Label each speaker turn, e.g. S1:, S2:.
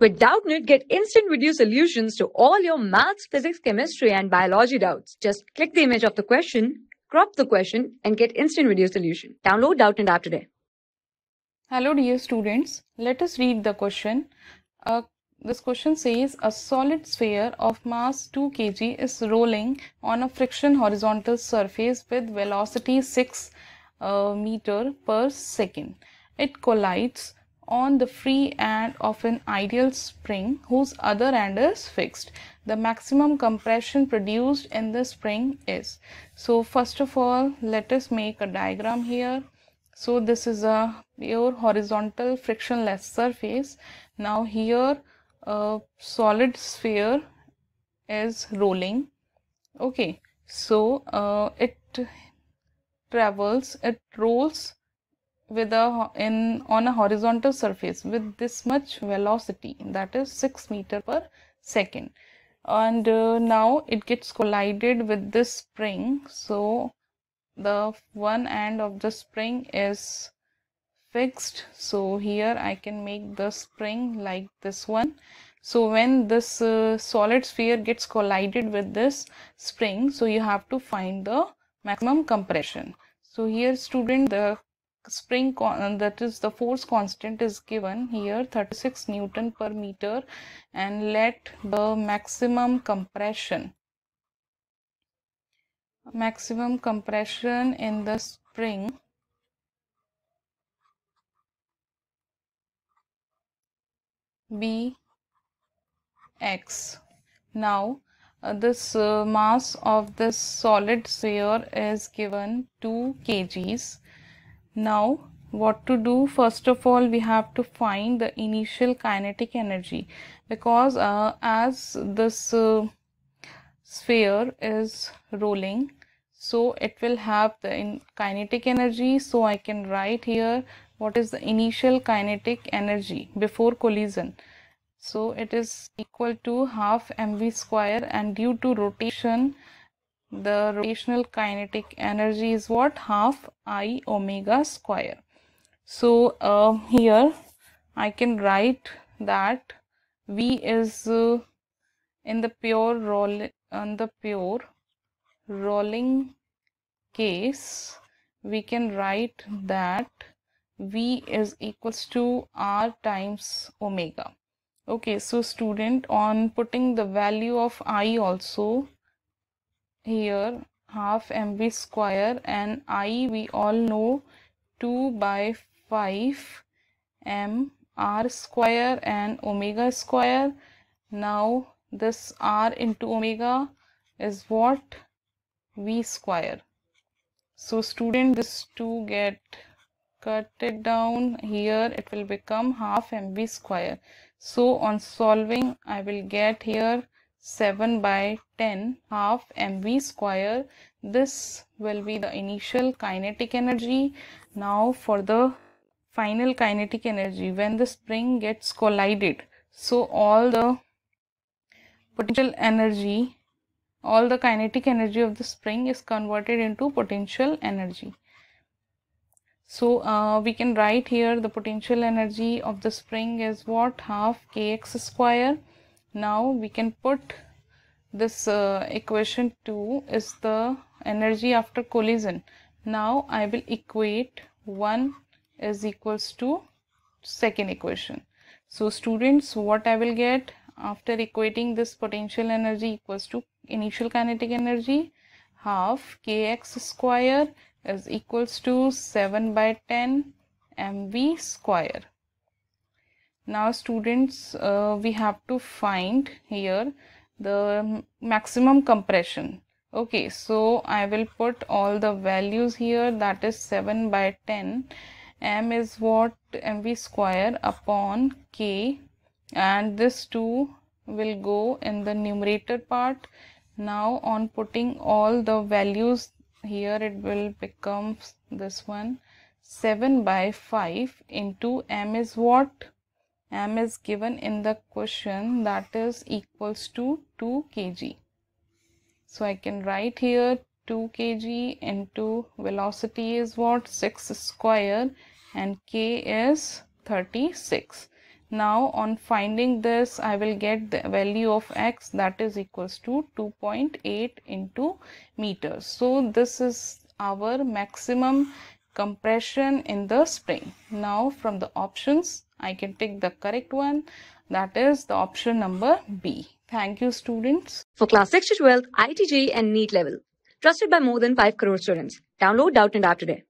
S1: With Doubtnut, get instant video solutions to all your maths, physics, chemistry, and biology doubts. Just click the image of the question, crop the question, and get instant video solution. Download Doubtnut app today.
S2: Hello dear students, let us read the question. This question says a solid sphere of mass 2 kg is rolling on a friction horizontal surface with velocity 6 meter per second. It collides on the free end of an ideal spring whose other end is fixed. The maximum compression produced in the spring is. So first of all, let us make a diagram here. So this is a pure horizontal frictionless surface. Now here a solid sphere is rolling. Okay, so it rolls with on a horizontal surface with this much velocity, that is 6 meter per second, and now it gets collided with this spring. So the one end of the spring is fixed, so here I can make the spring like this one. So when this solid sphere gets collided with this spring, so you have to find the maximum compression. So here student, the spring that is the force constant is given here 36 Newton per meter, and let the maximum compression in the spring be x. Now this mass of this solid sphere is given 2 kgs. Now what to do? First of all, we have to find the initial kinetic energy, because as this sphere is rolling, so it will have the kinetic energy. So I can write here what is the initial kinetic energy before collision. So it is equal to half mv square, and due to rotation, the rotational kinetic energy is what? Half I omega square. So here I can write that V is in the pure rolling case, we can write that V is equals to R times omega. Okay, so student, on putting the value of I also here, half mv square, and I we all know 2 by 5 m r square and omega square. Now this r into omega is what? V square. So student, this 2 get cut it down here, it will become half mv square. So on solving, I will get here 7 by 10 half mv square. This will be the initial kinetic energy. Now for the final kinetic energy, when the spring gets collided, so all the potential energy, all the kinetic energy of the spring is converted into potential energy. So we can write here the potential energy of the spring is what? Half kx square. Now we can put this equation 2 is the energy after collision. Now I will equate 1 is equals to second equation. So students, what I will get after equating this potential energy equals to initial kinetic energy, half kx square is equals to 7 by 10 mv square. Now students, we have to find here the maximum compression. Okay, so I will put all the values here, that is 7 by 10. M is what? mv square upon k, and this 2 will go in the numerator part. Now on putting all the values here, it will become this one, 7 by 5 into m is what? M is given in the question, that is equals to 2 kg. So I can write here 2 kg into velocity is what? 6 square, and k is 36. Now on finding this, I will get the value of x, that is equals to 2.8 into meters. So this is our maximum compression in the spring. Now from the options, I can take the correct one, that is the option number B. Thank you, students.
S1: For class 6 to 12, IIT JEE and NEET level. Trusted by more than 5 crore students. Download Doubtnut app today.